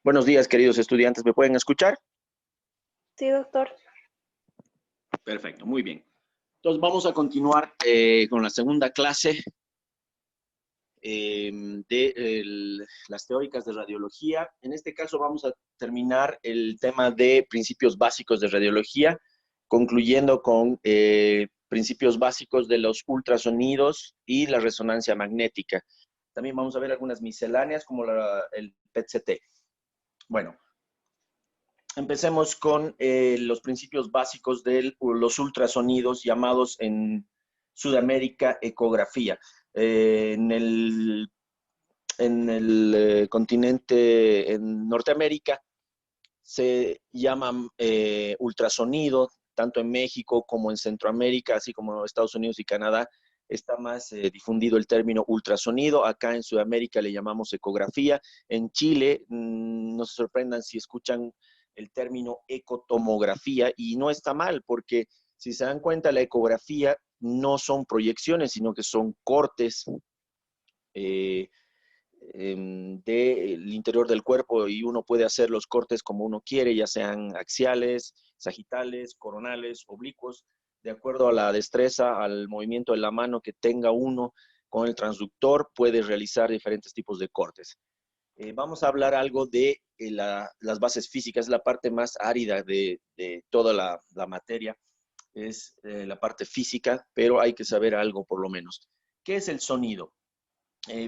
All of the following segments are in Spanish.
Buenos días, queridos estudiantes. ¿Me pueden escuchar? Sí, doctor. Perfecto, muy bien. Entonces vamos a continuar con la segunda clase las teóricas de radiología. En este caso vamos a terminar el tema de principios básicos de radiología, concluyendo con principios básicos de los ultrasonidos y la resonancia magnética. También vamos a ver algunas misceláneas como el PET-CT. Bueno, empecemos con los principios básicos de los ultrasonidos llamados en Sudamérica ecografía. En el continente, en Norteamérica, se llaman ultrasonido, tanto en México como en Centroamérica, así como en Estados Unidos y Canadá, está más difundido el término ultrasonido. Acá en Sudamérica le llamamos ecografía. En Chile, no se sorprendan si escuchan el término ecotomografía, y no está mal, porque si se dan cuenta, la ecografía no son proyecciones, sino que son cortes del interior del cuerpo, y uno puede hacer los cortes como uno quiere, ya sean axiales, sagitales, coronales, oblicuos, de acuerdo a la destreza, al movimiento de la mano que tenga uno con el transductor, puede realizar diferentes tipos de cortes. Vamos a hablar algo de las bases físicas, la parte más árida de toda la materia, es la parte física, pero hay que saber algo por lo menos. ¿Qué es el sonido?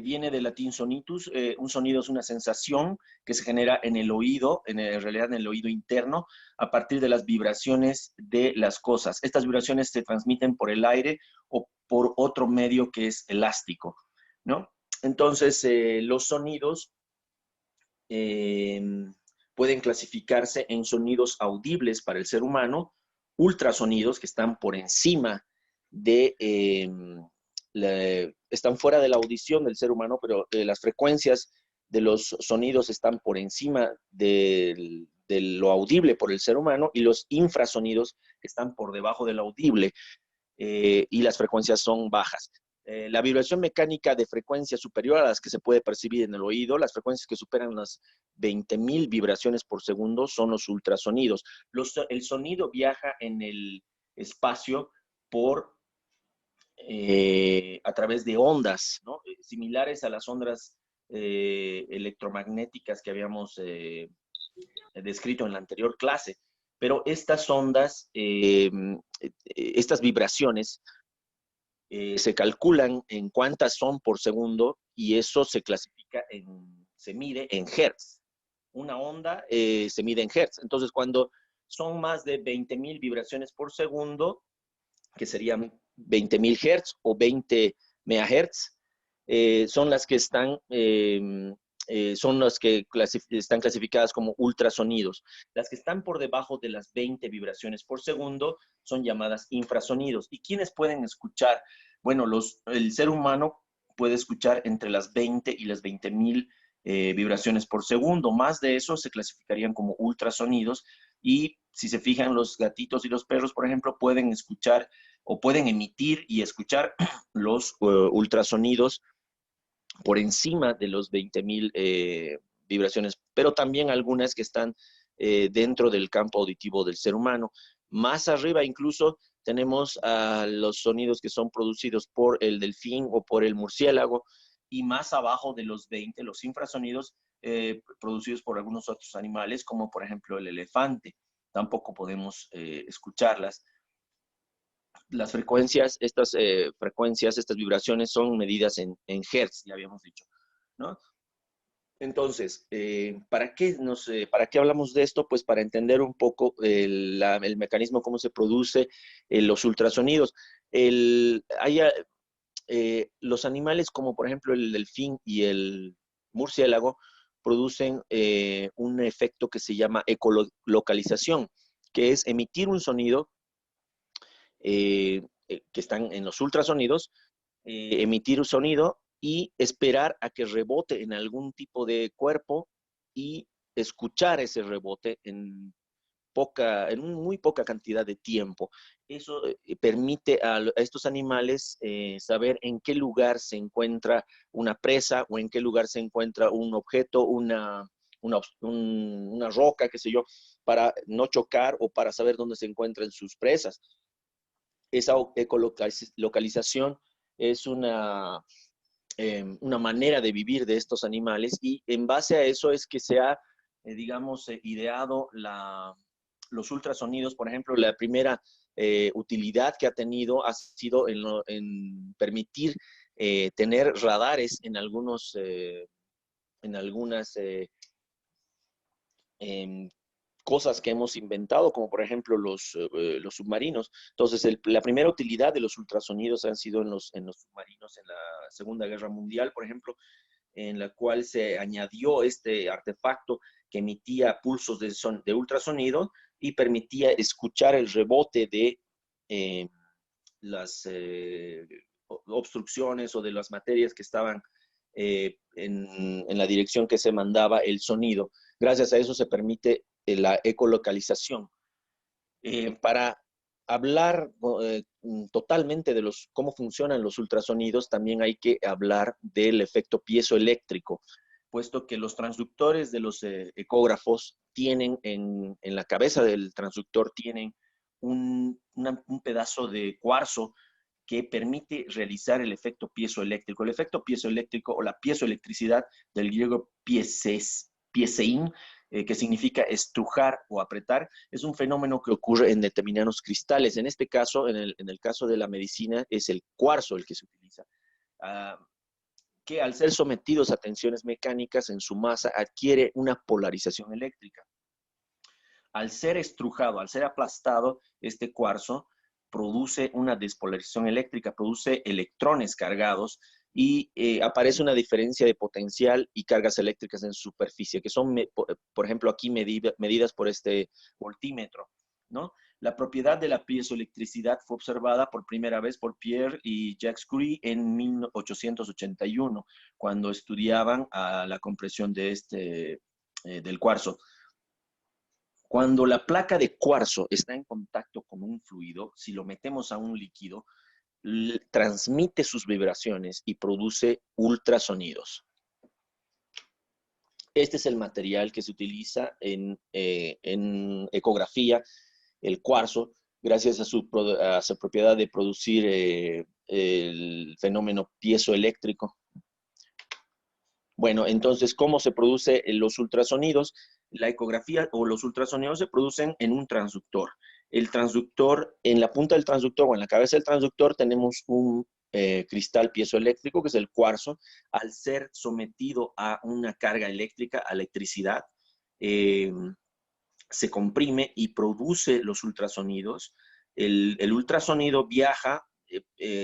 Viene del latín sonitus. Un sonido es una sensación que se genera en el oído, en realidad en el oído interno, a partir de las vibraciones de las cosas. Estas vibraciones se transmiten por el aire o por otro medio que es elástico, ¿no? Entonces, los sonidos pueden clasificarse en sonidos audibles para el ser humano, ultrasonidos que están por encima de están fuera de la audición del ser humano, pero las frecuencias de los sonidos están por encima de lo audible por el ser humano, y los infrasonidos están por debajo del audible, y las frecuencias son bajas. La vibración mecánica de frecuencia superior a las que se puede percibir en el oído, las frecuencias que superan las 20.000 vibraciones por segundo, son los ultrasonidos. El sonido viaja en el espacio a través de ondas, ¿no? Similares a las ondas electromagnéticas que habíamos descrito en la anterior clase. Pero estas ondas, estas vibraciones, se calculan en cuántas son por segundo, y eso se clasifica se mide en hertz. Una onda se mide en hertz. Entonces, cuando son más de 20.000 vibraciones por segundo, que serían 20.000 hertz o 20 megahertz, son las que están están clasificadas como ultrasonidos. Las que están por debajo de las 20 vibraciones por segundo son llamadas infrasonidos. ¿Y quiénes pueden escuchar? Bueno, el ser humano puede escuchar entre las 20 y las 20.000 vibraciones por segundo. Más de eso se clasificarían como ultrasonidos. Y si se fijan, los gatitos y los perros, por ejemplo, pueden escuchar o pueden emitir y escuchar los ultrasonidos por encima de los 20.000 vibraciones, pero también algunas que están dentro del campo auditivo del ser humano. Más arriba incluso tenemos los sonidos que son producidos por el delfín o por el murciélago, y más abajo de los 20, los infrasonidos producidos por algunos otros animales, como por ejemplo el elefante. Tampoco podemos escucharlas. Las frecuencias, estas vibraciones son medidas en hertz, ya habíamos dicho, ¿no? Entonces, ¿para qué hablamos de esto? Pues para entender un poco el mecanismo, cómo se produce los ultrasonidos. Los animales, como por ejemplo el delfín y el murciélago, producen un efecto que se llama ecolocalización, que es emitir un sonido, que están en los ultrasonidos, emitir un sonido y esperar a que rebote en algún tipo de cuerpo, y escuchar ese rebote en muy poca cantidad de tiempo. Eso permite a estos animales saber en qué lugar se encuentra una presa, o en qué lugar se encuentra un objeto, una roca, qué sé yo, para no chocar o para saber dónde se encuentran sus presas. Esa ecolocalización es una manera de vivir de estos animales y en base a eso es que se ha, digamos, ideado los ultrasonidos. Por ejemplo, la primera utilidad que ha tenido ha sido en permitir tener radares en algunas cosas que hemos inventado, como por ejemplo los submarinos. Entonces, la primera utilidad de los ultrasonidos han sido en los submarinos en la Segunda Guerra Mundial, por ejemplo, en la cual se añadió este artefacto que emitía pulsos de ultrasonido y permitía escuchar el rebote de las obstrucciones o de las materias que estaban en la dirección que se mandaba el sonido. Gracias a eso se permite la ecolocalización. Para hablar totalmente de cómo funcionan los ultrasonidos, también hay que hablar del efecto piezoeléctrico, puesto que los transductores de los ecógrafos tienen en la cabeza del transductor tienen un pedazo de cuarzo que permite realizar el efecto piezoeléctrico. El efecto piezoeléctrico o la piezoelectricidad, del griego piesein, que significa estrujar o apretar, es un fenómeno que ocurre en determinados cristales. En este caso, en el caso de la medicina, es el cuarzo el que se utiliza, que al ser sometidos a tensiones mecánicas en su masa adquiere una polarización eléctrica. Al ser estrujado, al ser aplastado, este cuarzo produce una despolarización eléctrica, produce electrones cargados y aparece una diferencia de potencial y cargas eléctricas en su superficie, que son, por ejemplo, aquí medidas por este voltímetro, ¿no? La propiedad de la piezoelectricidad fue observada por primera vez por Pierre y Jacques Curie en 1881, cuando estudiaban la compresión del cuarzo. Cuando la placa de cuarzo está en contacto con un fluido, si lo metemos a un líquido, transmite sus vibraciones y produce ultrasonidos. Este es el material que se utiliza en ecografía, el cuarzo, gracias a su propiedad de producir el fenómeno piezoeléctrico. Bueno, entonces, ¿cómo se producen los ultrasonidos? La ecografía o los ultrasonidos se producen en un transductor. El transductor, en la punta del transductor o en la cabeza del transductor tenemos un cristal piezoeléctrico, que es el cuarzo. Al ser sometido a una carga eléctrica, a electricidad, se comprime y produce los ultrasonidos. El ultrasonido viaja,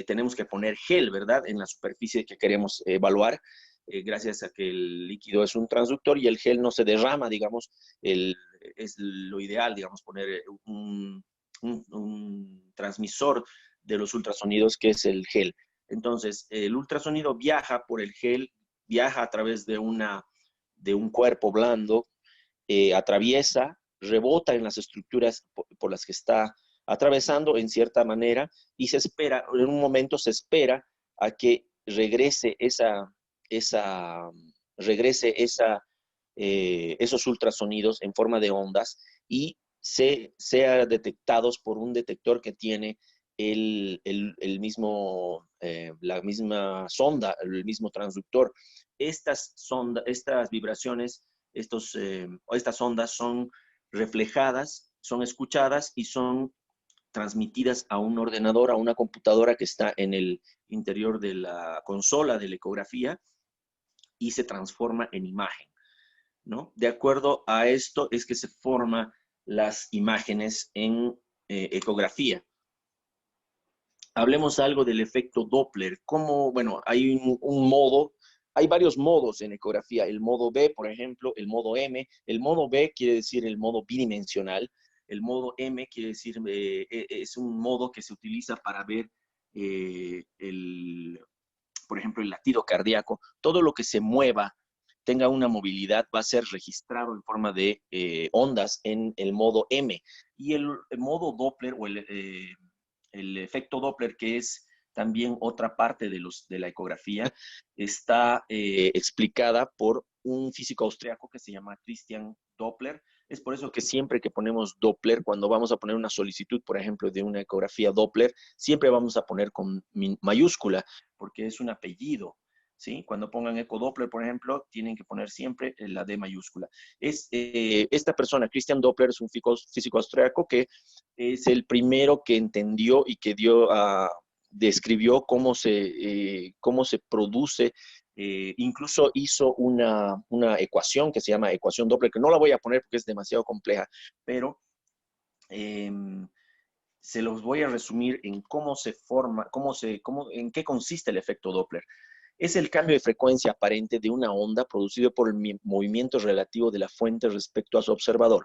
tenemos que poner gel, ¿verdad?, en la superficie que queremos evaluar. Gracias a que el líquido es un transductor y el gel no se derrama, digamos, es lo ideal, digamos, poner un transmisor de los ultrasonidos, que es el gel. Entonces, el ultrasonido viaja por el gel, viaja a través de un cuerpo blando, atraviesa, rebota en las estructuras por las que está atravesando en cierta manera y se espera, en un momento se espera a que regrese esos ultrasonidos en forma de ondas y sean detectados por un detector que tiene la misma sonda, el mismo transductor. Estas vibraciones, estas ondas son reflejadas, son escuchadas y son transmitidas a un ordenador, a una computadora que está en el interior de la consola de la ecografía y se transforma en imagen, ¿no? De acuerdo a esto es que se forman las imágenes en ecografía. Hablemos algo del efecto Doppler. Bueno, hay hay varios modos en ecografía. El modo B, por ejemplo, el modo M. El modo B quiere decir el modo bidimensional. El modo M quiere decir, es un modo que se utiliza para ver, por ejemplo, el latido cardíaco. Todo lo que se mueva, tenga una movilidad, va a ser registrado en forma de ondas en el modo M. Y el modo Doppler o el efecto Doppler, que es también otra parte de la ecografía está explicada por un físico austriaco que se llama Christian Doppler. Es por eso que siempre que ponemos Doppler, cuando vamos a poner una solicitud, por ejemplo, de una ecografía Doppler, siempre vamos a poner con mayúscula, porque es un apellido. ¿Sí? Cuando pongan ecodoppler, por ejemplo, tienen que poner siempre la D mayúscula. Esta persona, Christian Doppler, es un físico austriaco que es el primero que entendió y que describió cómo se produce. Incluso hizo una ecuación que se llama ecuación Doppler, que no la voy a poner porque es demasiado compleja, pero eh, se los voy a resumir en cómo se forma, en qué consiste el efecto Doppler. Es el cambio de frecuencia aparente de una onda producido por el movimiento relativo de la fuente respecto a su observador.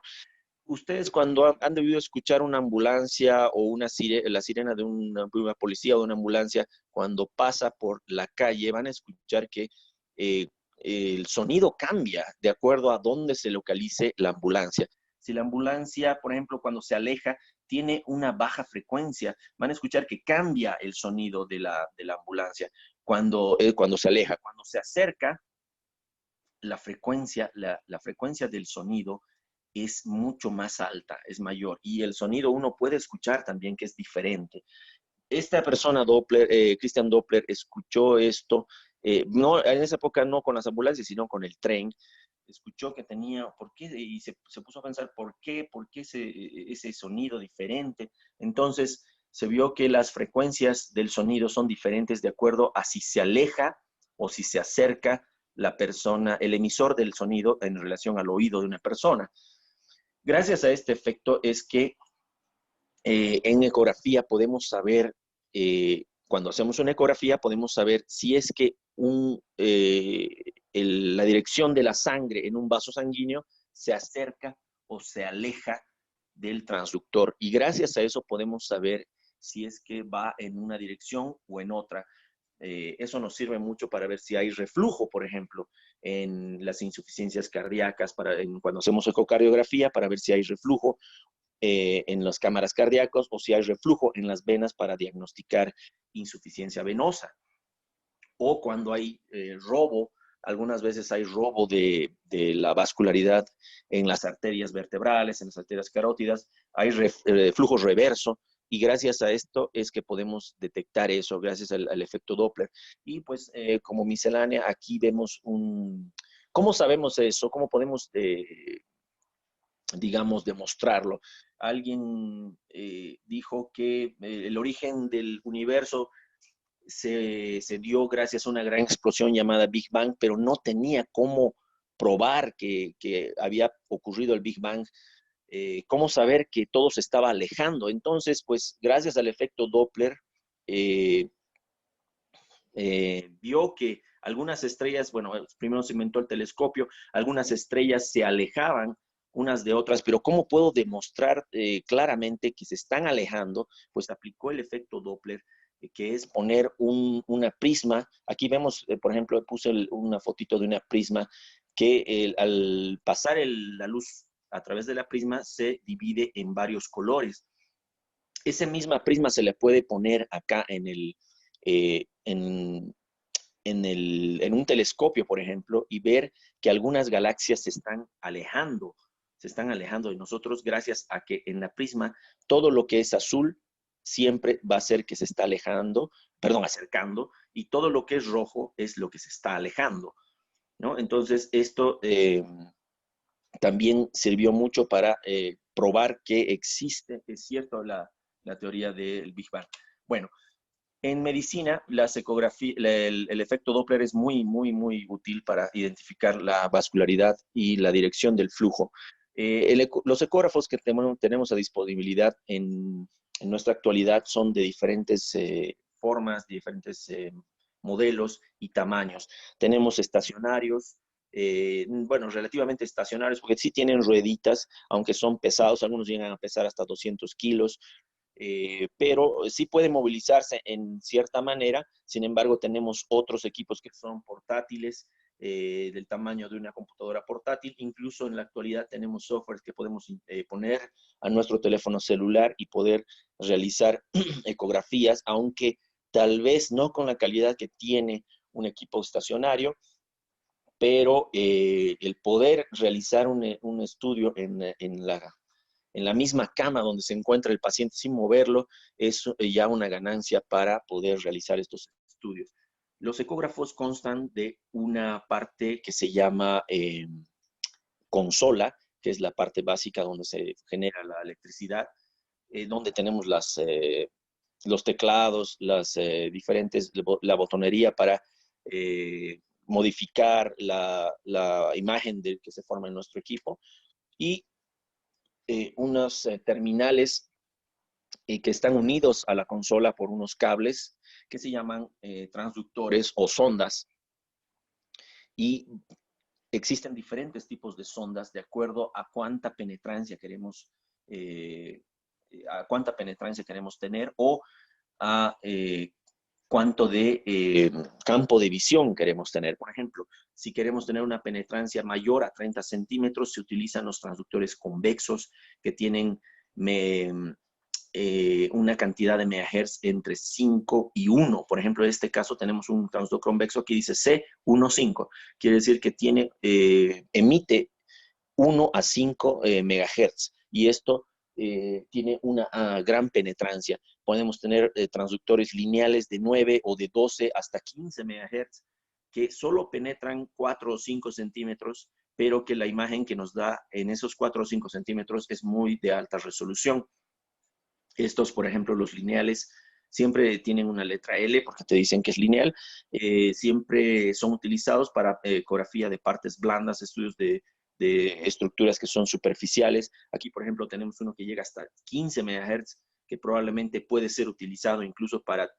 Ustedes cuando han debido escuchar una ambulancia o la sirena de una policía o de una ambulancia, cuando pasa por la calle, van a escuchar que el sonido cambia de acuerdo a dónde se localice la ambulancia. Si la ambulancia, por ejemplo, cuando se aleja, tiene una baja frecuencia, van a escuchar que cambia el sonido de la ambulancia cuando se aleja. Cuando se acerca, la frecuencia del sonido es mucho más alta, es mayor. Y el sonido uno puede escuchar también que es diferente. Esta persona Doppler, Christian Doppler, escuchó esto, no, en esa época no con las ambulancias, sino con el tren. Escuchó que tenía, ¿por qué? Y se puso a pensar, ¿por qué ese sonido diferente? Entonces se vio que las frecuencias del sonido son diferentes de acuerdo a si se aleja o si se acerca la persona, el emisor del sonido en relación al oído de una persona. Gracias a este efecto es que en ecografía podemos saber, cuando hacemos una ecografía, podemos saber si es que la dirección de la sangre en un vaso sanguíneo se acerca o se aleja del transductor. Y gracias a eso podemos saber si es que va en una dirección o en otra. Eso nos sirve mucho para ver si hay reflujo, por ejemplo, en las insuficiencias cardíacas, cuando hacemos ecocardiografía, para ver si hay reflujo en las cámaras cardíacas o si hay reflujo en las venas para diagnosticar insuficiencia venosa. O cuando hay robo, algunas veces hay robo de la vascularidad en las arterias vertebrales, en las arterias carótidas, hay flujo reverso, y gracias a esto es que podemos detectar eso, gracias al efecto Doppler. Y pues como miscelánea, aquí vemos ¿cómo sabemos eso? ¿Cómo podemos, digamos, demostrarlo? Alguien dijo que el origen del universo se dio gracias a una gran explosión llamada Big Bang, pero no tenía cómo probar que había ocurrido el Big Bang, cómo saber que todo se estaba alejando. Entonces, pues gracias al efecto Doppler, eh, vio que algunas estrellas, bueno, primero se inventó el telescopio, algunas estrellas se alejaban unas de otras, pero ¿cómo puedo demostrar claramente que se están alejando? Pues aplicó el efecto Doppler, que es poner una prisma. Aquí vemos, por ejemplo, puse una fotito de una prisma que al pasar la luz a través de la prisma se divide en varios colores. Esa misma prisma se le puede poner acá eh, en, en un telescopio, por ejemplo, y ver que algunas galaxias se están alejando de nosotros gracias a que en la prisma todo lo que es azul siempre va a ser que se está alejando, perdón, acercando, y todo lo que es rojo es lo que se está alejando, ¿no? Entonces, esto también sirvió mucho para probar que existe, es cierto, la teoría del Big Bang. Bueno, en medicina, el efecto Doppler es muy, muy, muy útil para identificar la vascularidad y la dirección del flujo. Los ecógrafos que tenemos a disponibilidad en nuestra actualidad son de diferentes formas, de diferentes modelos y tamaños. Tenemos estacionarios, bueno, relativamente estacionarios, porque sí tienen rueditas, aunque son pesados, algunos llegan a pesar hasta 200 kilos, pero sí puede movilizarse en cierta manera. Sin embargo, tenemos otros equipos que son portátiles, del tamaño de una computadora portátil. Incluso en la actualidad tenemos software que podemos poner a nuestro teléfono celular y poder realizar ecografías, aunque tal vez no con la calidad que tiene un equipo estacionario, pero el poder realizar un estudio en la misma cama donde se encuentra el paciente sin moverlo es ya una ganancia para poder realizar estos estudios. Los ecógrafos constan de una parte que se llama consola, que es la parte básica donde se genera la electricidad, donde tenemos los teclados, las diferentes, la botonería para modificar la imagen que se forma en nuestro equipo, y unos terminales que están unidos a la consola por unos cables que se llaman transductores o sondas. Y existen diferentes tipos de sondas de acuerdo a cuánta penetrancia queremos, tener, o a cuánto de campo de visión queremos tener. Por ejemplo, si queremos tener una penetrancia mayor a 30 centímetros, se utilizan los transductores convexos que tienen una cantidad de megahertz entre 5 y 1. Por ejemplo, en este caso tenemos un transductor convexo que dice C15. Quiere decir que emite 1 a 5 megahertz. Y esto tiene una gran penetrancia. Podemos tener transductores lineales de 9 o de 12 hasta 15 megahertz que solo penetran 4 o 5 centímetros, pero que la imagen que nos da en esos 4 o 5 centímetros es muy de alta resolución. Estos, por ejemplo, los lineales, siempre tienen una letra L porque te dicen que es lineal. Siempre son utilizados para ecografía de partes blandas, estudios de estructuras que son superficiales. Aquí, por ejemplo, tenemos uno que llega hasta 15 MHz, que probablemente puede ser utilizado incluso para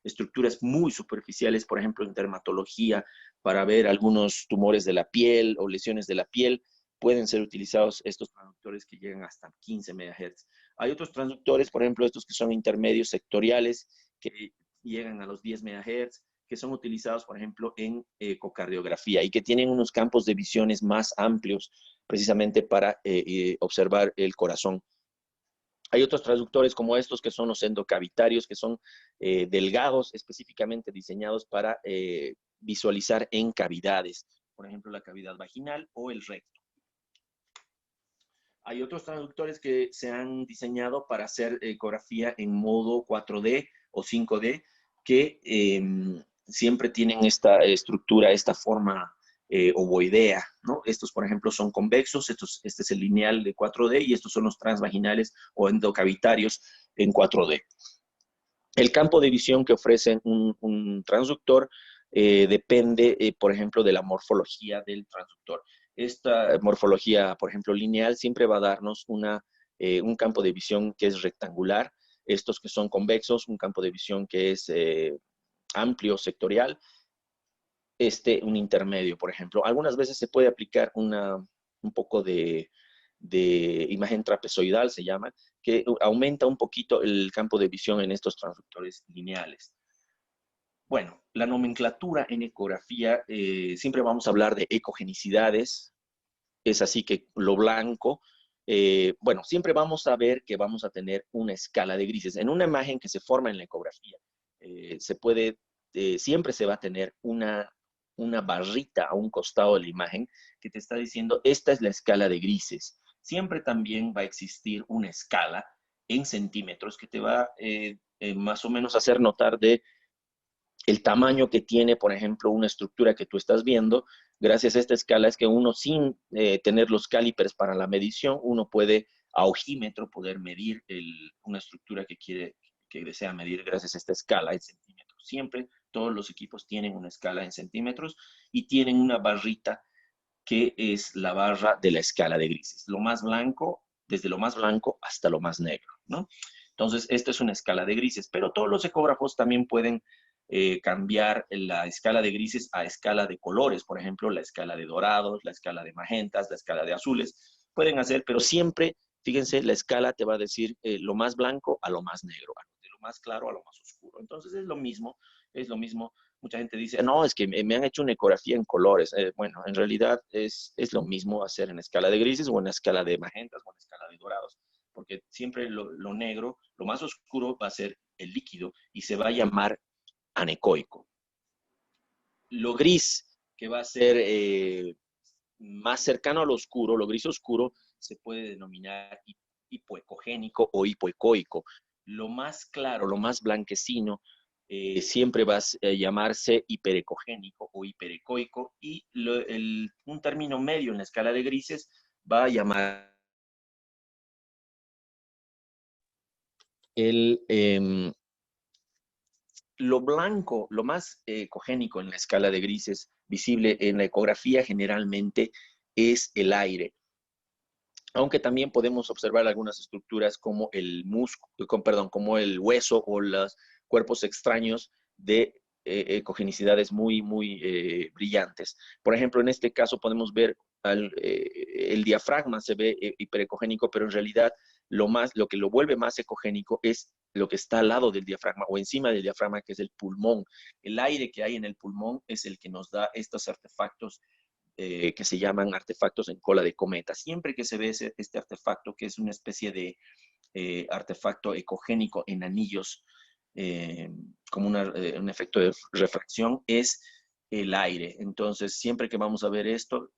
estructuras muy superficiales, por ejemplo, en dermatología, para ver algunos tumores de la piel o lesiones de la piel. Pueden ser utilizados estos transductores que llegan hasta 15 MHz. Hay otros transductores, por ejemplo, estos que son intermedios sectoriales, que llegan a los 10 MHz, que son utilizados, por ejemplo, en ecocardiografía y que tienen unos campos de visiones más amplios, precisamente para observar el corazón. Hay otros transductores como estos que son los endocavitarios, que son delgados, específicamente diseñados para visualizar en cavidades, por ejemplo, la cavidad vaginal o el recto. Hay otros transductores que se han diseñado para hacer ecografía en modo 4D o 5D, que siempre tienen esta estructura, esta forma ovoidea, ¿no? Estos, por ejemplo, son convexos, este es el lineal de 4D, y estos son los transvaginales o endocavitarios en 4D. El campo de visión que ofrece un transductor depende, por ejemplo, de la morfología del transductor. Esta morfología, por ejemplo, lineal, siempre va a darnos un campo de visión que es rectangular. Estos que son convexos, un campo de visión que es amplio, sectorial. Un intermedio, por ejemplo. Algunas veces se puede aplicar un poco de imagen trapezoidal, se llama, que aumenta un poquito el campo de visión en estos transductores lineales. Bueno, la nomenclatura en ecografía, siempre vamos a hablar de ecogenicidades. Es así que lo blanco, bueno, siempre vamos a ver que vamos a tener una escala de grises. En una imagen que se forma en la ecografía, siempre se va a tener una barrita a un costado de la imagen que te está diciendo, esta es la escala de grises. Siempre también va a existir una escala en centímetros que te va más o menos a hacer notar de el tamaño que tiene, por ejemplo, una estructura que tú estás viendo. Gracias a esta escala es que uno, sin tener los calipers para la medición, uno puede a ojímetro poder medir una estructura que desea medir gracias a esta escala en centímetros. Siempre todos los equipos tienen una escala en centímetros y tienen una barrita que es la barra de la escala de grises. Lo más blanco, desde lo más blanco hasta lo más negro, ¿no? Entonces, esta es una escala de grises, pero todos los ecógrafos también pueden cambiar la escala de grises a escala de colores, por ejemplo, la escala de dorados, la escala de magentas, la escala de azules, pueden hacer, pero siempre, fíjense, la escala te va a decir lo más blanco a lo más negro, de lo más claro a lo más oscuro. Entonces es lo mismo, es lo mismo. Mucha gente dice, no, es que me han hecho una ecografía en colores. Bueno, en realidad es lo mismo hacer en escala de grises o en escala de magentas o en escala de dorados, porque siempre lo negro, lo más oscuro va a ser el líquido y se va a llamar anecoico. Lo gris, que va a ser más cercano al oscuro, lo gris oscuro, se puede denominar hipoecogénico o hipoecoico. Lo más claro, lo más blanquecino, siempre va a llamarse hiperecogénico o hiperecoico, y un término medio en la escala de grises va a llamar lo blanco, lo más ecogénico en la escala de grises visible en la ecografía generalmente es el aire. Aunque también podemos observar algunas estructuras como el músculo, como el hueso o los cuerpos extraños de ecogenicidades muy brillantes. Por ejemplo, en este caso podemos ver el diafragma se ve hiperecogénico, pero en realidad lo que lo vuelve más ecogénico es lo que está al lado del diafragma o encima del diafragma, que es el pulmón. El aire que hay en el pulmón es el que nos da estos artefactos que se llaman artefactos en cola de cometa. Siempre que se ve este artefacto, que es una especie de artefacto ecogénico en anillos, como un efecto de refracción, es el aire. Entonces, siempre que vamos a ver esto,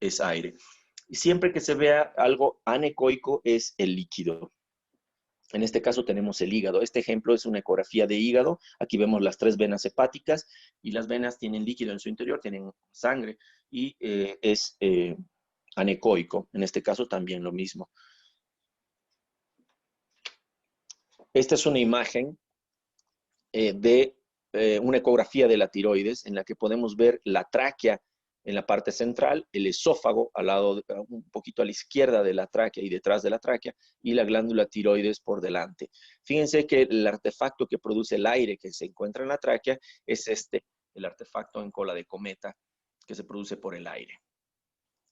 es aire. Y siempre que se vea algo anecoico, es el líquido. En este caso tenemos el hígado. Este ejemplo es una ecografía de hígado. Aquí vemos las 3 venas hepáticas y las venas tienen líquido en su interior, tienen sangre y es anecoico. En este caso también lo mismo. Esta es una imagen de una ecografía de la tiroides en la que podemos ver la tráquea en la parte central, el esófago al lado, un poquito a la izquierda de la tráquea y detrás de la tráquea, y la glándula tiroides por delante. Fíjense que el artefacto que produce el aire que se encuentra en la tráquea es el artefacto en cola de cometa que se produce por el aire.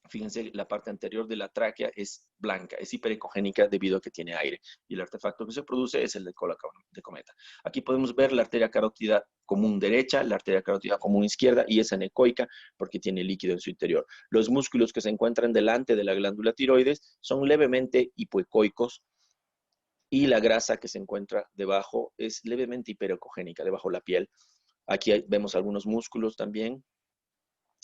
Fíjense, la parte anterior de la tráquea es blanca, es hiperecogénica debido a que tiene aire. Y el artefacto que se produce es el de cola de cometa. Aquí podemos ver la arteria carótida común derecha, la arteria carótida común izquierda, y es anecoica porque tiene líquido en su interior. Los músculos que se encuentran delante de la glándula tiroides son levemente hipoecoicos, y la grasa que se encuentra debajo es levemente hiperecogénica, debajo de la piel. Aquí vemos algunos músculos también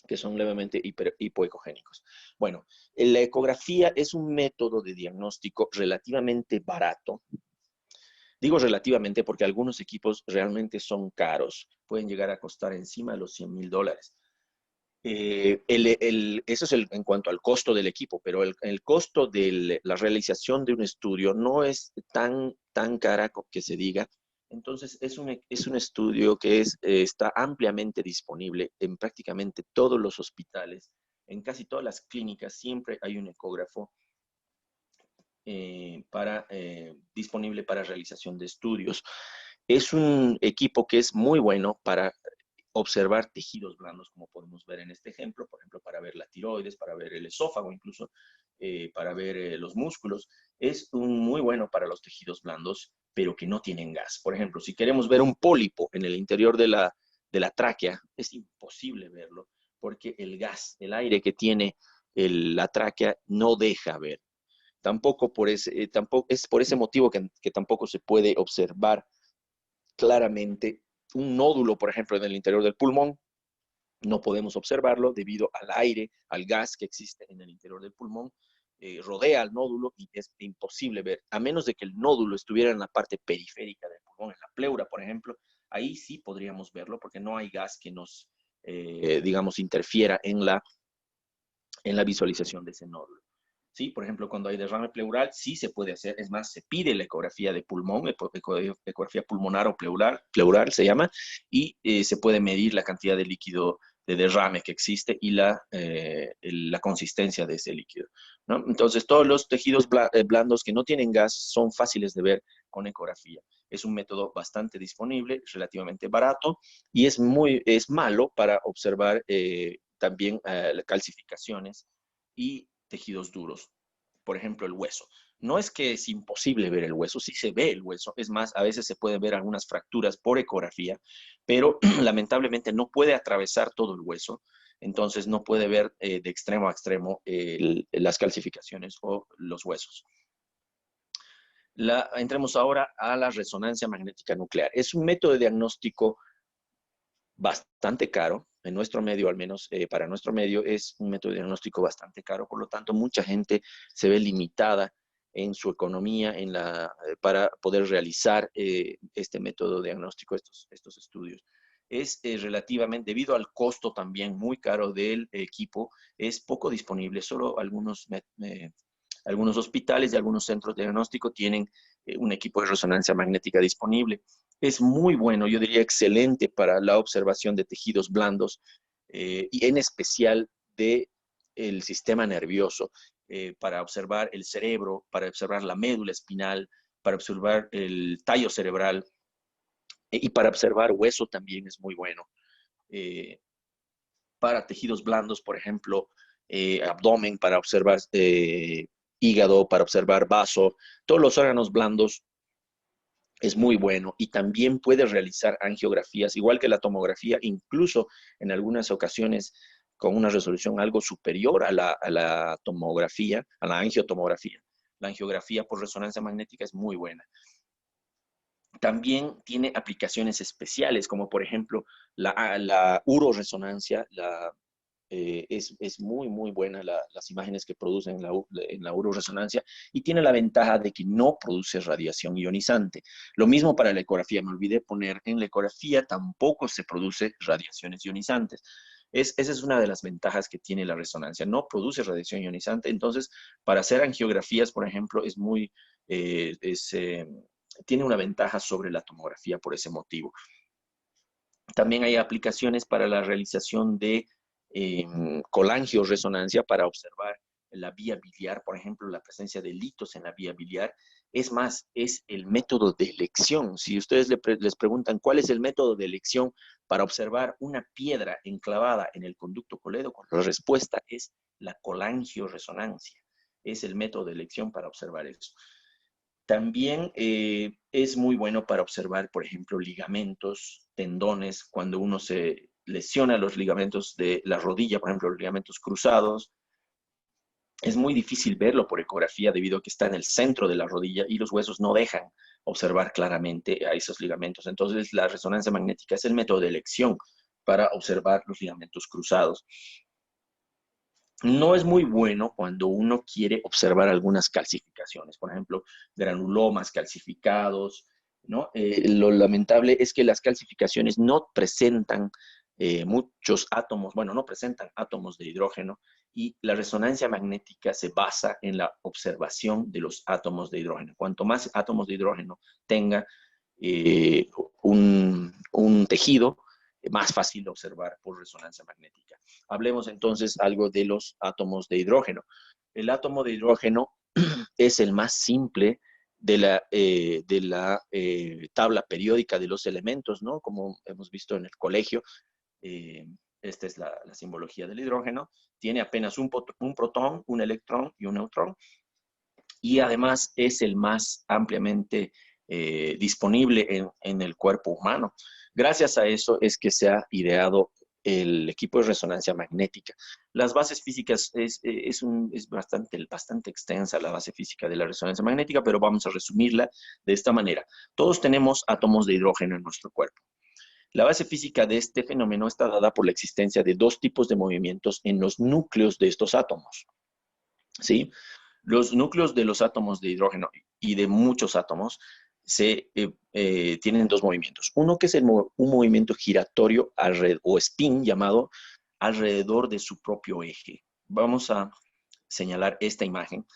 que son levemente hipoecogénicos. Bueno, la ecografía es un método de diagnóstico relativamente barato. Digo relativamente porque algunos equipos realmente son caros, pueden llegar a costar encima de los $100,000. Eso es en cuanto al costo del equipo, pero el costo de la realización de un estudio no es tan cara que se diga. Entonces, es un estudio que está ampliamente disponible en prácticamente todos los hospitales, en casi todas las clínicas, siempre hay un ecógrafo disponible para realización de estudios. Es un equipo que es muy bueno para observar tejidos blandos, como podemos ver en este ejemplo, por ejemplo, para ver la tiroides, para ver el esófago, incluso para ver los músculos. Es muy bueno para los tejidos blandos, pero que no tienen gas. Por ejemplo, si queremos ver un pólipo en el interior de la tráquea, es imposible verlo, porque el gas, el aire que tiene la tráquea no deja ver. Tampoco es por ese motivo que tampoco se puede observar claramente un nódulo, por ejemplo, en el interior del pulmón. No podemos observarlo debido al aire, al gas que existe en el interior del pulmón. Rodea al nódulo y es imposible ver, a menos de que el nódulo estuviera en la parte periférica del pulmón, en la pleura, por ejemplo. Ahí sí podríamos verlo porque no hay gas que nos, digamos, interfiera en la visualización de ese nódulo. ¿Sí? Por ejemplo, cuando hay derrame pleural, sí se puede hacer, es más, se pide la ecografía de pulmón, ecografía pulmonar o pleural se llama, y se puede medir la cantidad de líquido de derrame que existe y la consistencia de ese líquido, ¿no? Entonces, todos los tejidos blandos que no tienen gas son fáciles de ver con ecografía. Es un método bastante disponible, relativamente barato, y es malo para observar también calcificaciones y tejidos duros. Por ejemplo, el hueso. No es que es imposible ver el hueso, sí se ve el hueso. Es más, a veces se pueden ver algunas fracturas por ecografía, pero lamentablemente no puede atravesar todo el hueso. Entonces no puede ver de extremo a extremo las calcificaciones o los huesos. Entremos ahora a la resonancia magnética nuclear. Es un método de diagnóstico bastante caro, en nuestro medio al menos, para nuestro medio es un método de diagnóstico bastante caro, por lo tanto mucha gente se ve limitada en su economía para poder realizar este método de diagnóstico, estos estudios. Es relativamente, debido al costo también muy caro del equipo, es poco disponible, solo algunos hospitales y algunos centros de diagnóstico tienen un equipo de resonancia magnética disponible. Es muy bueno, yo diría excelente para la observación de tejidos blandos y en especial de el sistema nervioso, para observar el cerebro, para observar la médula espinal, para observar el tallo cerebral y para observar hueso también es muy bueno. Eh, para tejidos blandos, por ejemplo, abdomen, para observar hígado, para observar vaso, todos los órganos blandos es muy bueno y también puede realizar angiografías, igual que la tomografía, incluso en algunas ocasiones con una resolución algo superior a la tomografía, a la angiotomografía. La angiografía por resonancia magnética es muy buena. También tiene aplicaciones especiales, como por ejemplo la uroresonancia, es muy, muy buena las imágenes que producen en la uroresonancia y tiene la ventaja de que no produce radiación ionizante. Lo mismo para la ecografía, me olvidé poner, en la ecografía tampoco se produce radiaciones ionizantes. Esa es una de las ventajas que tiene la resonancia, no produce radiación ionizante, entonces para hacer angiografías, por ejemplo, eh, es, eh, tiene una ventaja sobre la tomografía por ese motivo. También hay aplicaciones para la realización de colangioresonancia para observar la vía biliar, por ejemplo, la presencia de litos en la vía biliar. Es más, es el método de elección. Si ustedes les preguntan cuál es el método de elección para observar una piedra enclavada en el conducto colédoco, la respuesta es la colangioresonancia. Es el método de elección para observar eso. También es muy bueno para observar, por ejemplo, ligamentos, tendones, cuando uno se lesiona los ligamentos de la rodilla, por ejemplo, los ligamentos cruzados. Es muy difícil verlo por ecografía debido a que está en el centro de la rodilla y los huesos no dejan observar claramente a esos ligamentos. Entonces, la resonancia magnética es el método de elección para observar los ligamentos cruzados. No es muy bueno cuando uno quiere observar algunas calcificaciones, por ejemplo, granulomas calcificados, ¿no? Lo lamentable es que las calcificaciones no presentan muchos átomos, bueno, no presentan átomos de hidrógeno y la resonancia magnética se basa en la observación de los átomos de hidrógeno. Cuanto más átomos de hidrógeno tenga eh, un tejido, más fácil de observar por resonancia magnética. Hablemos entonces algo de los átomos de hidrógeno. El átomo de hidrógeno es el más simple de la tabla periódica de los elementos, ¿no? Como hemos visto en el colegio, eh, esta es la simbología del hidrógeno. Tiene apenas un protón, un electrón y un neutrón. Y además es el más ampliamente disponible en el cuerpo humano. Gracias a eso es que se ha ideado el equipo de resonancia magnética. Las bases físicas es bastante extensa la base física de la resonancia magnética, pero vamos a resumirla de esta manera. Todos tenemos átomos de hidrógeno en nuestro cuerpo. La base física de este fenómeno está dada por la existencia de dos tipos de movimientos en los núcleos de estos átomos. ¿Sí? Los núcleos de los átomos de hidrógeno y de muchos átomos tienen dos movimientos. Uno que es un movimiento giratorio o spin llamado alrededor de su propio eje. Vamos a señalar esta imagen.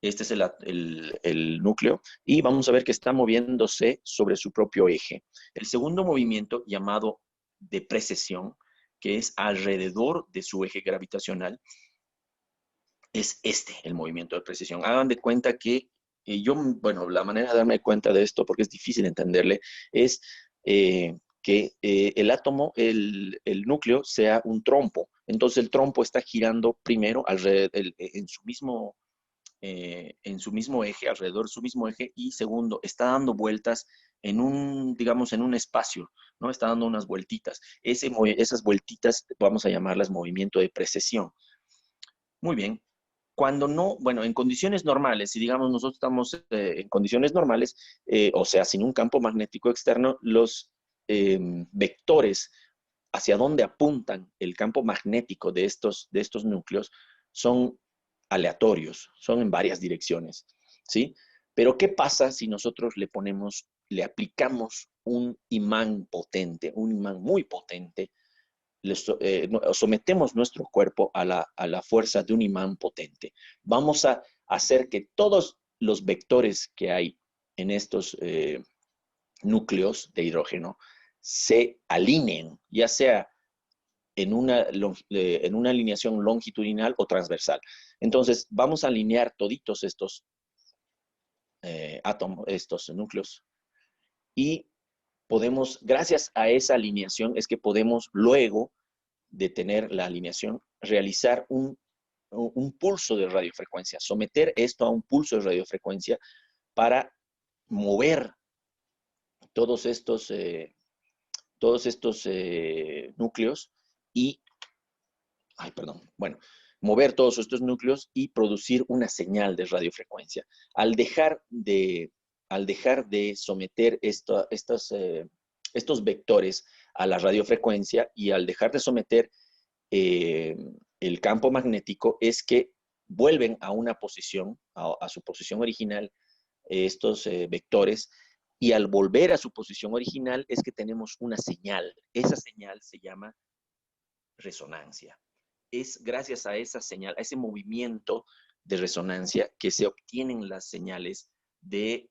Este es el núcleo y vamos a ver que está moviéndose sobre su propio eje. El segundo movimiento llamado de precesión, que es alrededor de su eje gravitacional, es el movimiento de precesión. Hagan de cuenta que bueno, la manera de darme cuenta de esto, porque es difícil entenderle, es que el átomo, el núcleo, sea un trompo. Entonces el trompo está girando primero en su mismo eje, alrededor de su mismo eje, y segundo, está dando vueltas digamos, en un espacio, ¿no? Está dando unas vueltitas. Esas vueltitas vamos a llamarlas movimiento de precesión. Muy bien. Cuando no, bueno, en condiciones normales, si digamos nosotros estamos en condiciones normales, o sea, sin un campo magnético externo, los vectores hacia dónde apuntan el campo magnético de estos núcleos son aleatorios, son en varias direcciones, ¿sí? Pero ¿qué pasa si nosotros le aplicamos un imán potente, un imán muy potente, sometemos nuestro cuerpo a la fuerza de un imán potente? Vamos a hacer que todos los vectores que hay en estos núcleos de hidrógeno se alineen, ya sea en una alineación longitudinal o transversal. Entonces, vamos a alinear toditos estos átomos, estos núcleos, y podemos, gracias a esa alineación, es que podemos luego de tener la alineación, realizar un pulso de radiofrecuencia, someter esto a un pulso de radiofrecuencia para mover todos estos núcleos y, ay, perdón, bueno, mover todos estos núcleos y producir una señal de radiofrecuencia. Al dejar de someter estos vectores a la radiofrecuencia y al dejar de someter eh, el campo magnético, es que vuelven a una posición, a su posición original, estos vectores, y al volver a su posición original es que tenemos una señal. Esa señal se llama resonancia. Es gracias a esa señal, a ese movimiento de resonancia, que se obtienen las señales de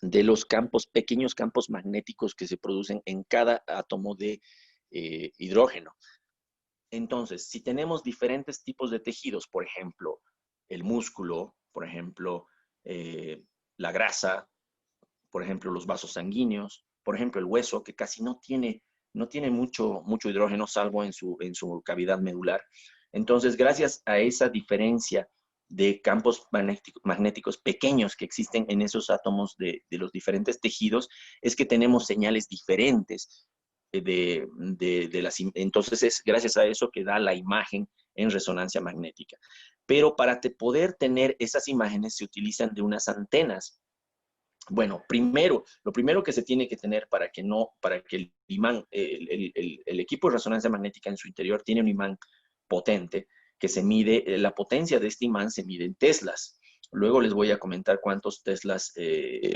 los campos, pequeños campos magnéticos que se producen en cada átomo de hidrógeno. Entonces, si tenemos diferentes tipos de tejidos, por ejemplo, el músculo, por ejemplo, la grasa, por ejemplo, los vasos sanguíneos, por ejemplo, el hueso, que casi no tiene mucho hidrógeno, salvo en su cavidad medular. Entonces, gracias a esa diferencia de campos magnéticos pequeños que existen en esos átomos de los diferentes tejidos, es que tenemos señales diferentes entonces es gracias a eso que da la imagen en resonancia magnética. Pero para poder tener esas imágenes se utilizan de unas antenas. Bueno, lo primero que se tiene que tener para que el imán, el equipo de resonancia magnética en su interior tiene un imán potente que se mide, la potencia de este imán se mide en teslas. Luego les voy a comentar cuántos teslas,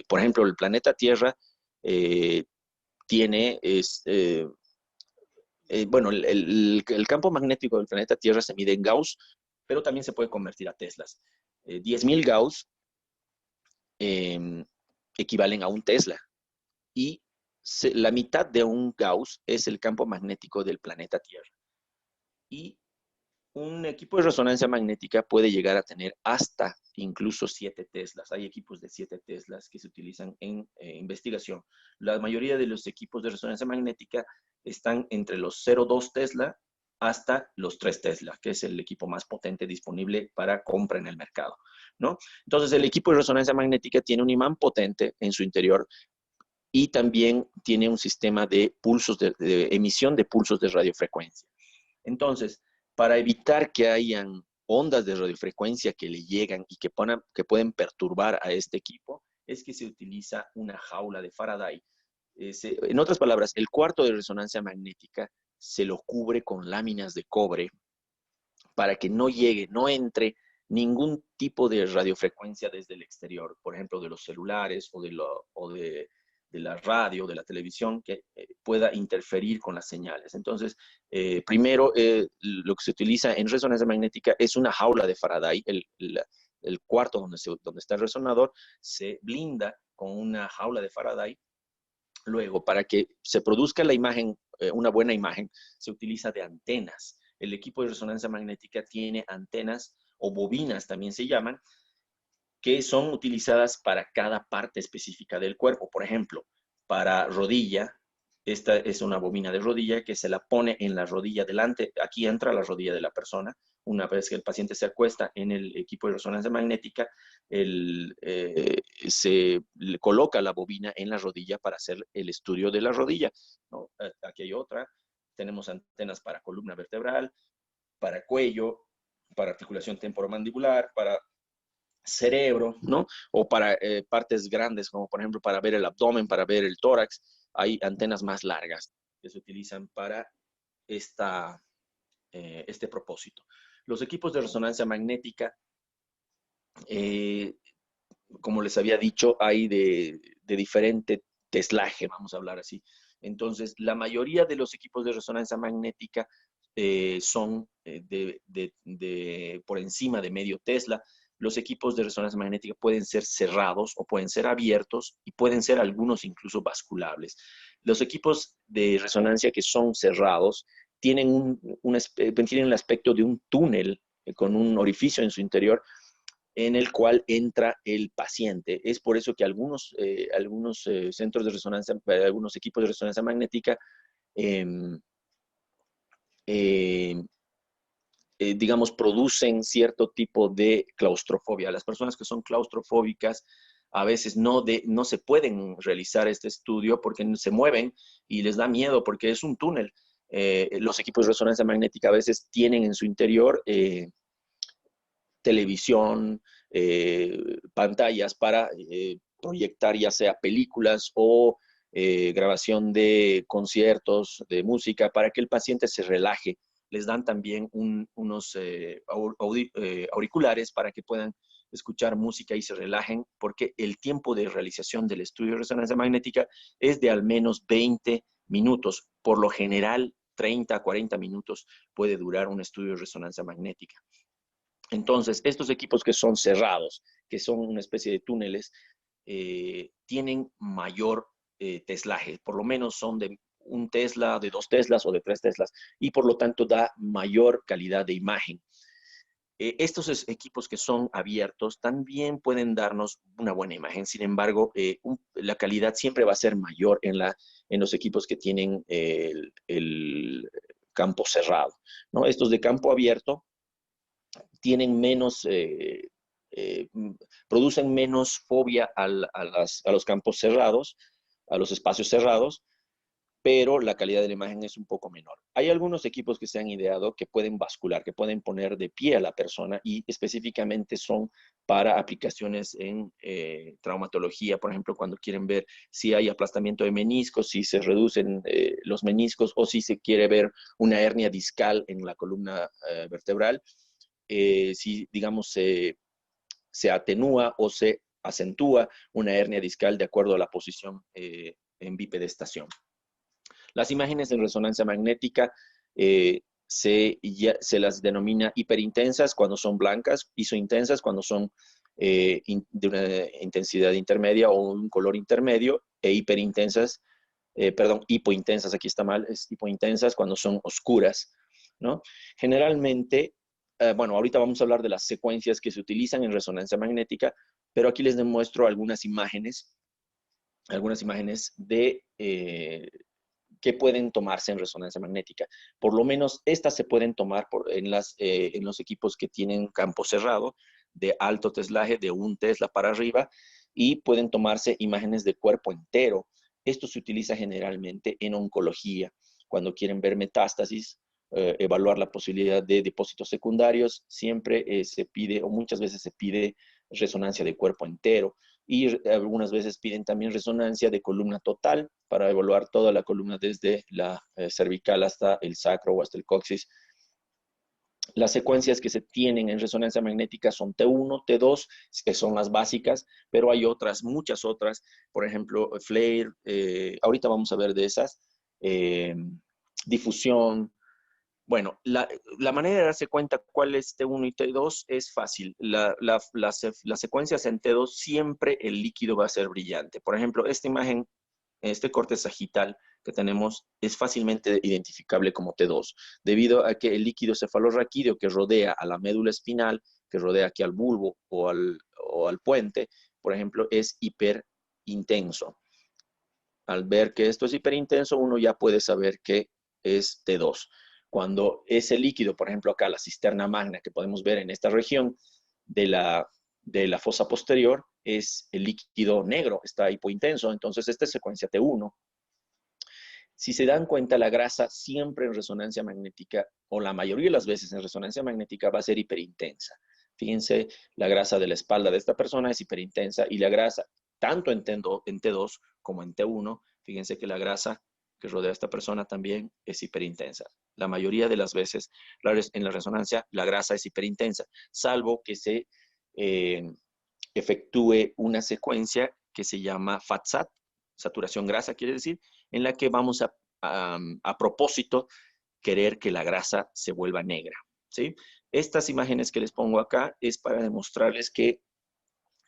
por ejemplo, el planeta Tierra eh, tiene, bueno, el campo magnético del planeta Tierra se mide en Gauss, pero también se puede convertir a teslas. 10.000 Gauss eh, equivalen a un Tesla. Y la mitad de un Gauss es el campo magnético del planeta Tierra. Y un equipo de resonancia magnética puede llegar a tener hasta incluso 7 Teslas. Hay equipos de 7 Teslas que se utilizan en investigación. La mayoría de los equipos de resonancia magnética están entre los 0,2 Tesla hasta los 3 Tesla, que es el equipo más potente disponible para compra en el mercado, ¿no? Entonces, el equipo de resonancia magnética tiene un imán potente en su interior y también tiene un sistema de pulsos de emisión de pulsos de radiofrecuencia. Entonces, para evitar que hayan ondas de radiofrecuencia que le llegan y que pueden perturbar a este equipo, es que se utiliza una jaula de Faraday. En otras palabras, el cuarto de resonancia magnética se lo cubre con láminas de cobre para que no llegue, no entre ningún tipo de radiofrecuencia desde el exterior, por ejemplo, de los celulares de la radio, de la televisión, que pueda interferir con las señales. Entonces, primero, lo que se utiliza en resonancia magnética es una jaula de Faraday. El cuarto donde está el resonador se blinda con una jaula de Faraday. Luego, para que se produzca la imagen, una buena imagen, se utiliza de antenas. El equipo de resonancia magnética tiene antenas o bobinas, también se llaman, que son utilizadas para cada parte específica del cuerpo. Por ejemplo, para rodilla, esta es una bobina de rodilla que se la pone en la rodilla delante. Aquí entra la rodilla de la persona. Una vez que el paciente se acuesta en el equipo de resonancia magnética, se le coloca la bobina en la rodilla para hacer el estudio de la rodilla, ¿no? Aquí hay otra. Tenemos antenas para columna vertebral, para cuello, para articulación temporomandibular, para cerebro, ¿no? O para partes grandes, como por ejemplo para ver el abdomen, para ver el tórax. Hay antenas más largas que se utilizan para este propósito. Los equipos de resonancia magnética, como les había dicho, hay de diferente teslaje, vamos a hablar así. Entonces, la mayoría de los equipos de resonancia magnética son por encima de medio Tesla. Los equipos de resonancia magnética pueden ser cerrados o pueden ser abiertos y pueden ser algunos incluso basculables. Los equipos de resonancia que son cerrados tienen el aspecto de un túnel con un orificio en su interior en el cual entra el paciente. Es por eso que algunos centros de resonancia, algunos equipos de resonancia magnética, eh, eh, digamos, producen cierto tipo de claustrofobia. Las personas que son claustrofóbicas a veces no se pueden realizar este estudio porque se mueven y les da miedo porque es un túnel. Los equipos de resonancia magnética a veces tienen en su interior televisión, pantallas para proyectar ya sea películas o grabación de conciertos, de música, para que el paciente se relaje. Les dan también unos auriculares para que puedan escuchar música y se relajen, porque el tiempo de realización del estudio de resonancia magnética es de al menos 20 minutos. Por lo general, 30 a 40 minutos puede durar un estudio de resonancia magnética. Entonces, estos equipos que son cerrados, que son una especie de túneles, tienen mayor teslaje, por lo menos son de un Tesla, de 2 Teslas o de 3 Teslas, y por lo tanto da mayor calidad de imagen. Estos equipos que son abiertos también pueden darnos una buena imagen, sin embargo, la calidad siempre va a ser mayor en los equipos que tienen el campo cerrado, ¿no? Estos de campo abierto tienen menos, eh, producen menos fobia a los campos cerrados, a los espacios cerrados, pero la calidad de la imagen es un poco menor. Hay algunos equipos que se han ideado que pueden bascular, que pueden poner de pie a la persona y específicamente son para aplicaciones en traumatología, por ejemplo, cuando quieren ver si hay aplastamiento de meniscos, si se reducen los meniscos o si se quiere ver una hernia discal en la columna vertebral. Si, digamos, se atenúa o se acentúa una hernia discal de acuerdo a la posición en bipedestación. Las imágenes en resonancia magnética se las denomina hiperintensas cuando son blancas, isointensas cuando son de una intensidad intermedia o un color intermedio, e hiperintensas, hipointensas, aquí está mal, es hipointensas cuando son oscuras, ¿no? Generalmente, bueno, ahorita vamos a hablar de las secuencias que se utilizan en resonancia magnética, pero aquí les demuestro algunas imágenes de que pueden tomarse en resonancia magnética. Por lo menos estas se pueden tomar en los equipos que tienen campo cerrado, de alto teslaje, de 1 Tesla para arriba, y pueden tomarse imágenes de cuerpo entero. Esto se utiliza generalmente en oncología, cuando quieren ver metástasis, evaluar la posibilidad de depósitos secundarios, siempre se pide, o muchas veces se pide, resonancia de cuerpo entero, y algunas veces piden también resonancia de columna total para evaluar toda la columna desde la cervical hasta el sacro o hasta el coxis. Las secuencias que se tienen en resonancia magnética son T1, T2, que son las básicas, pero hay otras, muchas otras, por ejemplo, FLAIR, ahorita vamos a ver de esas, difusión. Bueno, la manera de darse cuenta cuál es T1 y T2 es fácil. Las secuencias en T2 siempre el líquido va a ser brillante. Por ejemplo, esta imagen, este corte sagital que tenemos es fácilmente identificable como T2, debido a que el líquido cefalorraquídeo que rodea a la médula espinal, que rodea aquí al bulbo o al puente, por ejemplo, es hiperintenso. Al ver que esto es hiperintenso, uno ya puede saber que es T2. Cuando ese líquido, por ejemplo acá la cisterna magna que podemos ver en esta región de la fosa posterior, es el líquido negro, está hipointenso, entonces esta es secuencia T1. Si se dan cuenta, la grasa siempre en resonancia magnética, o la mayoría de las veces en resonancia magnética, va a ser hiperintensa. Fíjense, la grasa de la espalda de esta persona es hiperintensa y la grasa, tanto en T2 como en T1, fíjense que la grasa que rodea a esta persona también es hiperintensa. La mayoría de las veces en la resonancia la grasa es hiperintensa, salvo que se efectúe una secuencia que se llama FAT-SAT, saturación grasa quiere decir, en la que vamos a propósito querer que la grasa se vuelva negra, ¿sí? Estas imágenes que les pongo acá es para demostrarles que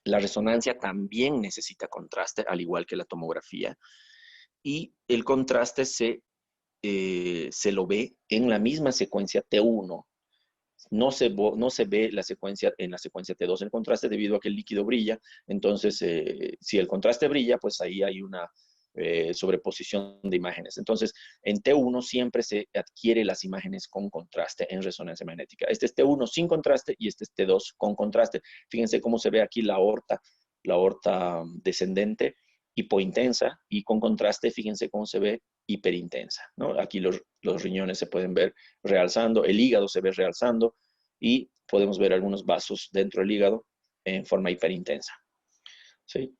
la resonancia también necesita contraste, al igual que la tomografía, y el contraste se lo ve en la misma secuencia T1. No se ve la secuencia en la secuencia T2 el contraste debido a que el líquido brilla. Entonces, si el contraste brilla, pues ahí hay una sobreposición de imágenes. Entonces, en T1 siempre se adquiere las imágenes con contraste en resonancia magnética. Este es T1 sin contraste y este es T2 con contraste. Fíjense cómo se ve aquí la aorta descendente, hipointensa, y con contraste, fíjense cómo se ve hiperintensa, ¿no? Aquí los riñones se pueden ver realzando, el hígado se ve realzando y podemos ver algunos vasos dentro del hígado en forma hiperintensa, ¿sí?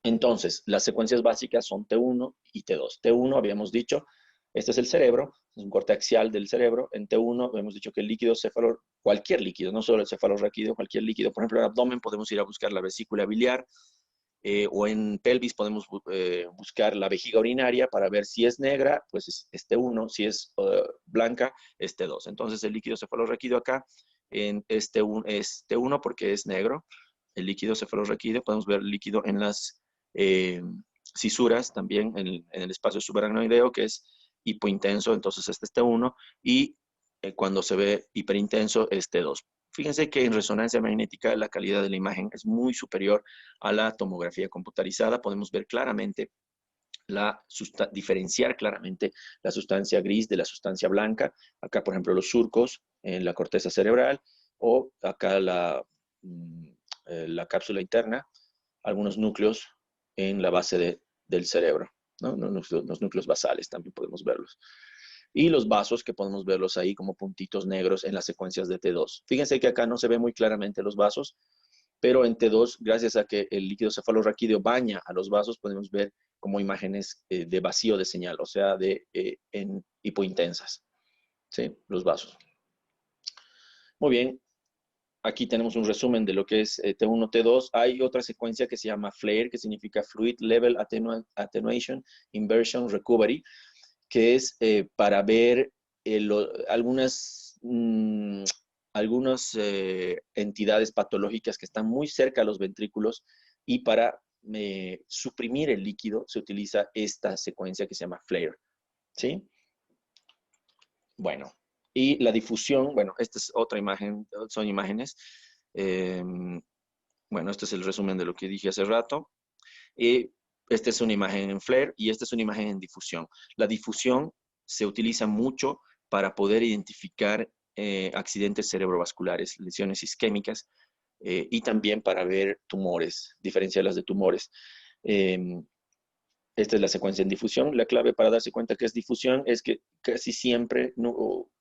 Entonces, las secuencias básicas son T1 y T2. T1 habíamos dicho, este es el cerebro, es un corte axial del cerebro. En T1 habíamos dicho que el líquido cualquier líquido, no solo el cefalorraquídeo, cualquier líquido. Por ejemplo, en el abdomen podemos ir a buscar la vesícula biliar, o en pelvis podemos buscar la vejiga urinaria para ver si es negra, pues es T1, si es blanca, es T2. Entonces el líquido cefalorraquídeo acá es T1 porque es negro. El líquido cefalorraquídeo, podemos ver el líquido en las eh, cisuras también, en el espacio subaracnoideo, que es hipointenso, entonces este es T1, y cuando se ve hiperintenso es T2. Fíjense que en resonancia magnética la calidad de la imagen es muy superior a la tomografía computarizada. Podemos ver claramente, diferenciar claramente la sustancia gris de la sustancia blanca. Acá, por ejemplo, los surcos en la corteza cerebral, o acá la cápsula interna, algunos núcleos en la base del cerebro, ¿no? Los núcleos basales también podemos verlos. Y los vasos que podemos verlos ahí como puntitos negros en las secuencias de T2. Fíjense que acá no se ve muy claramente los vasos, pero en T2, gracias a que el líquido cefalorraquídeo baña a los vasos, podemos ver como imágenes de vacío de señal, o sea, en hipointensas, ¿sí? Los vasos. Muy bien, aquí tenemos un resumen de lo que es T1, T2. Hay otra secuencia que se llama FLAIR, que significa Fluid Level Attenuation Inversion Recovery, que es para ver algunas entidades patológicas que están muy cerca a los ventrículos, y para suprimir el líquido se utiliza esta secuencia que se llama FLAIR, ¿sí? Bueno, y la difusión, bueno, esta es otra imagen, son imágenes. Bueno, este es el resumen de lo que dije hace rato. Y esta es una imagen en FLAIR y esta es una imagen en difusión. La difusión se utiliza mucho para poder identificar accidentes cerebrovasculares, lesiones isquémicas, y también para ver tumores, diferenciarlas de tumores. Esta es la secuencia en difusión. La clave para darse cuenta que es difusión es que casi siempre, no,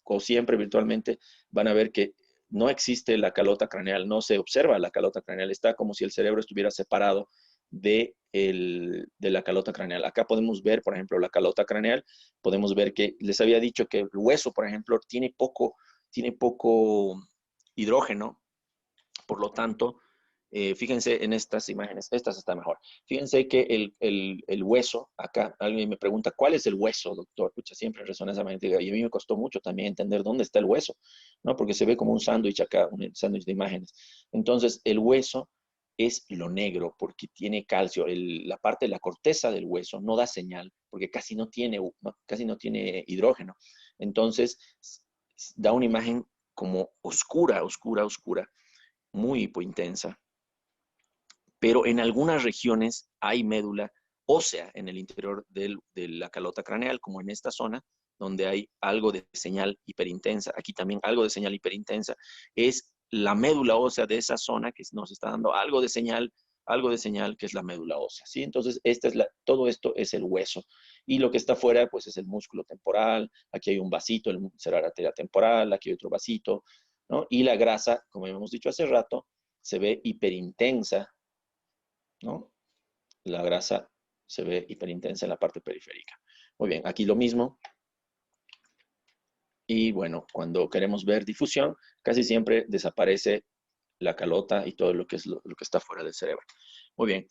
o siempre virtualmente, van a ver que no existe la calota craneal, no se observa la calota craneal, está como si el cerebro estuviera separado de la calota craneal. Acá podemos ver, por ejemplo, la calota craneal, podemos ver que les había dicho que el hueso, por ejemplo, tiene poco hidrógeno, por lo tanto, fíjense en estas imágenes, estas están mejor. Fíjense que el hueso, acá alguien me pregunta, ¿cuál es el hueso, doctor? Pucha, siempre resonancia magnética, y a mí me costó mucho también entender dónde está el hueso, ¿no? Porque se ve como un sándwich acá, un sándwich de imágenes. Entonces, el hueso es lo negro porque tiene calcio. La parte de la corteza del hueso no da señal porque casi no tiene hidrógeno. Entonces, da una imagen como oscura, oscura, oscura, muy hipointensa, pero en algunas regiones hay médula ósea en el interior de la calota craneal, como en esta zona, donde hay algo de señal hiperintensa. Aquí también algo de señal hiperintensa. Es la médula ósea de esa zona que nos está dando algo de señal algo de señal que es la médula ósea, ¿sí? Entonces, todo esto es el hueso. Y lo que está afuera, pues, es el músculo temporal. Aquí hay un vasito, será la arteria temporal, aquí hay otro vasito, ¿no? Y la grasa, como hemos dicho hace rato, se ve hiperintensa, ¿no? La grasa se ve hiperintensa en la parte periférica. Muy bien, aquí lo mismo. Y bueno, cuando queremos ver difusión, casi siempre desaparece la calota y todo lo que es lo que está fuera del cerebro. Muy bien,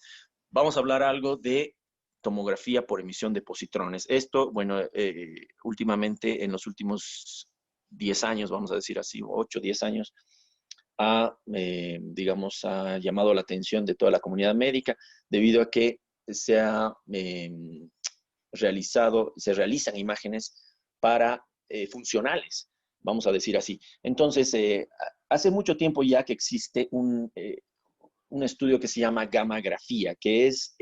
vamos a hablar algo de tomografía por emisión de positrones. Esto, bueno, últimamente, en los últimos 10 años, vamos a decir así, 8, 10 años, digamos, ha llamado la atención de toda la comunidad médica debido a que se ha se realizan imágenes para funcionales, vamos a decir así. Entonces, hace mucho tiempo ya que existe un estudio que se llama gammagrafía, que es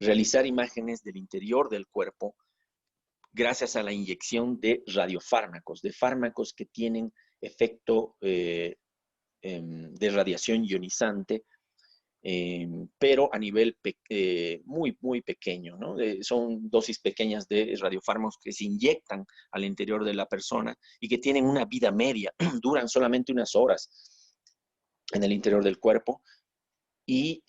realizar imágenes del interior del cuerpo gracias a la inyección de radiofármacos, de fármacos que tienen efecto de radiación ionizante, pero a nivel muy, muy pequeño, ¿no? Son dosis pequeñas de radiofármacos que se inyectan al interior de la persona y que tienen una vida media, duran solamente unas horas en el interior del cuerpo. Y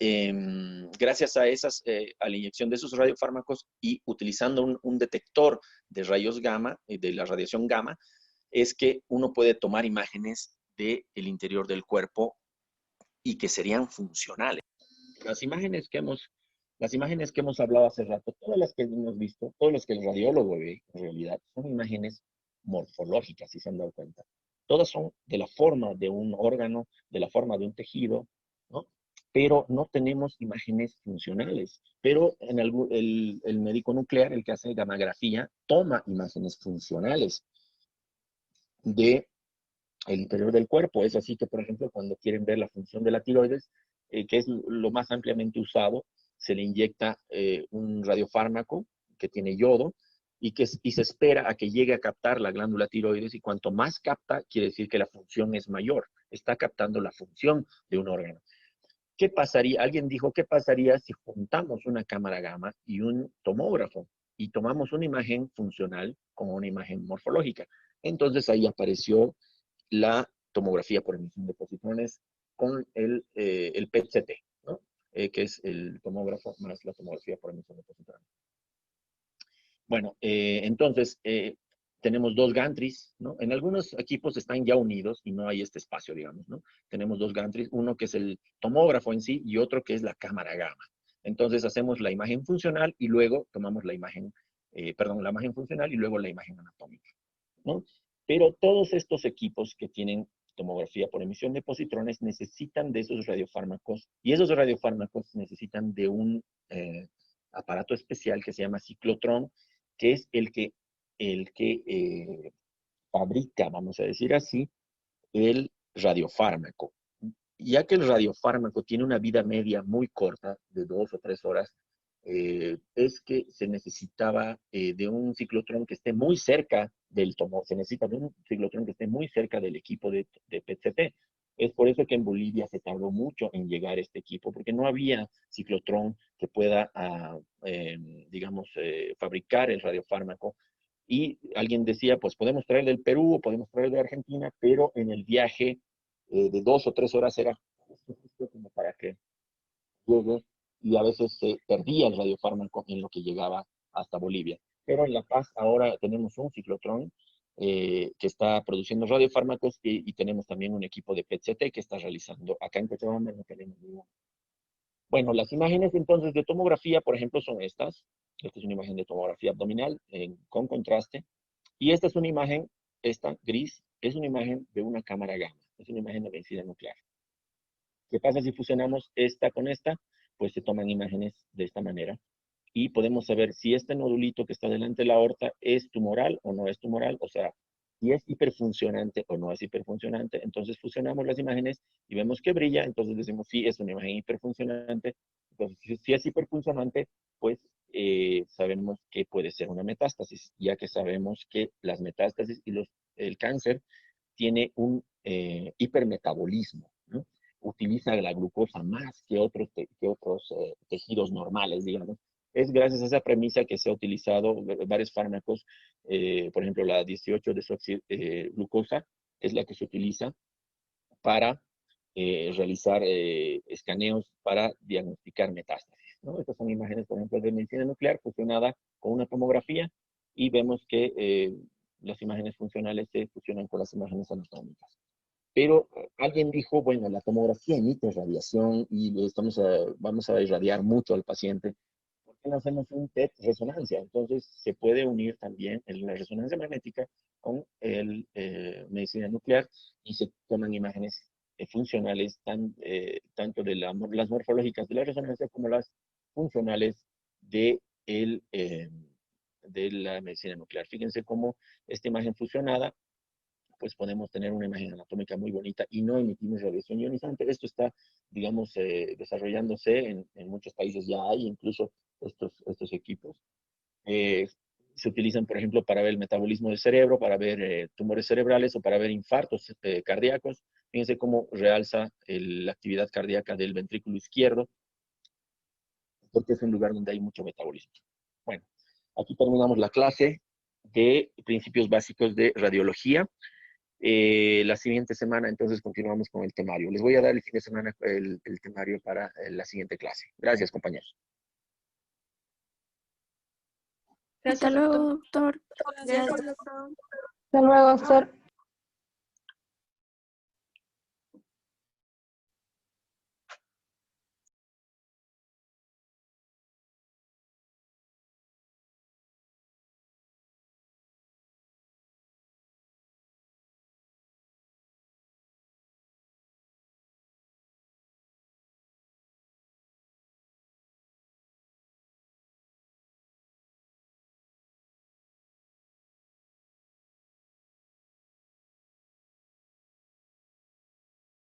gracias a la inyección de esos radiofármacos y utilizando un detector de rayos gamma, de la radiación gamma, es que uno puede tomar imágenes del interior del cuerpo y que serían funcionales. Las imágenes que hemos, las imágenes que hemos hablado hace rato, todas las que hemos visto, todas las que el radiólogo ve, en realidad, son imágenes morfológicas, si se han dado cuenta. Todas son de la forma de un órgano, de la forma de un tejido, ¿no? Pero no tenemos imágenes funcionales. Pero el médico nuclear, el que hace gammagrafía, toma imágenes funcionales de el interior del cuerpo. Es así que, por ejemplo, cuando quieren ver la función de la tiroides, que es lo más ampliamente usado, se le inyecta un radiofármaco que tiene yodo y se espera a que llegue a captar la glándula tiroides, y cuanto más capta, quiere decir que la función es mayor. Está captando la función de un órgano. ¿Qué pasaría? Alguien dijo, ¿qué pasaría si juntamos una cámara gamma y un tomógrafo y tomamos una imagen funcional con una imagen morfológica? Entonces ahí apareció la tomografía por emisión de positrones con el PET-CT, ¿no? Que es el tomógrafo más la tomografía por emisión de positrones. Bueno, entonces tenemos dos gantries, ¿no? En algunos equipos están ya unidos y no hay este espacio, digamos, ¿no? Tenemos dos gantries, uno que es el tomógrafo en sí y otro que es la cámara gamma. Entonces hacemos la imagen funcional y luego tomamos la imagen, la imagen funcional y luego la imagen anatómica, ¿no? Pero todos estos equipos que tienen tomografía por emisión de positrones necesitan de esos radiofármacos, y esos radiofármacos necesitan de un aparato especial que se llama ciclotrón, que es el que fabrica, vamos a decir así, el radiofármaco. Ya que el radiofármaco tiene una vida media muy corta, de 2 o 3 horas, es que se necesitaba de un ciclotrón que esté muy cerca del tomo, se necesita de un ciclotrón que esté muy cerca del equipo de PET-CT. Es por eso que en Bolivia se tardó mucho en llegar este equipo, porque no había ciclotrón que pueda, digamos, fabricar el radiofármaco. Y alguien decía, pues podemos traer del Perú o podemos traer de Argentina, pero en el viaje de 2 o 3 horas era justo como para que llegue, y a veces se perdía el radiofármaco en lo que llegaba hasta Bolivia. Pero en La Paz ahora tenemos un ciclotrón que está produciendo radiofármacos y tenemos también un equipo de PET-CT que está realizando. Acá en Cochabamba no tenemos ninguno. Bueno, las imágenes entonces de tomografía, por ejemplo, son estas. Esta es una imagen de tomografía abdominal con contraste. Y esta es una imagen, esta gris, es una imagen de una cámara gamma. Es una imagen de densidad nuclear. ¿Qué pasa si fusionamos esta con esta? Pues se toman imágenes de esta manera y podemos saber si este nodulito que está delante de la aorta es tumoral o no es tumoral, o sea, si es hiperfuncionante o no es hiperfuncionante. Entonces fusionamos las imágenes y vemos que brilla, entonces decimos sí, es una imagen hiperfuncionante. Entonces, si es hiperfuncionante, pues sabemos que puede ser una metástasis, ya que sabemos que las metástasis y el cáncer tiene un hipermetabolismo, ¿no? utiliza la glucosa más que otros, tejidos normales, digamos. Es gracias a esa premisa que se ha utilizado varios fármacos, por ejemplo, la 18-desoxiglucosa es la que se utiliza para realizar escaneos para diagnosticar metástasis, ¿no? Estas son imágenes, por ejemplo, de medicina nuclear fusionada con una tomografía y vemos que las imágenes funcionales se fusionan con las imágenes anatómicas. Pero alguien dijo, bueno, la tomografía emite radiación y vamos a irradiar mucho al paciente. ¿Por qué no hacemos un PET resonancia? Entonces se puede unir también la resonancia magnética con el medicina nuclear y se toman imágenes funcionales tanto de las morfológicas de la resonancia como las funcionales de, de la medicina nuclear. Fíjense cómo esta imagen fusionada pues podemos tener una imagen anatómica muy bonita y no emitimos radiación ionizante. Esto está, digamos, desarrollándose en muchos países, ya hay incluso estos equipos. Se utilizan, por ejemplo, para ver el metabolismo del cerebro, para ver tumores cerebrales o para ver infartos cardíacos. Fíjense cómo realza la actividad cardíaca del ventrículo izquierdo, porque es un lugar donde hay mucho metabolismo. Bueno, aquí terminamos la clase de principios básicos de radiología. La siguiente semana entonces continuamos con el temario. Les voy a dar el fin de semana el temario para la siguiente clase. Gracias, compañeros. Hasta Gracias, luego, doctor. doctor. Gracias. Hasta luego, doctor.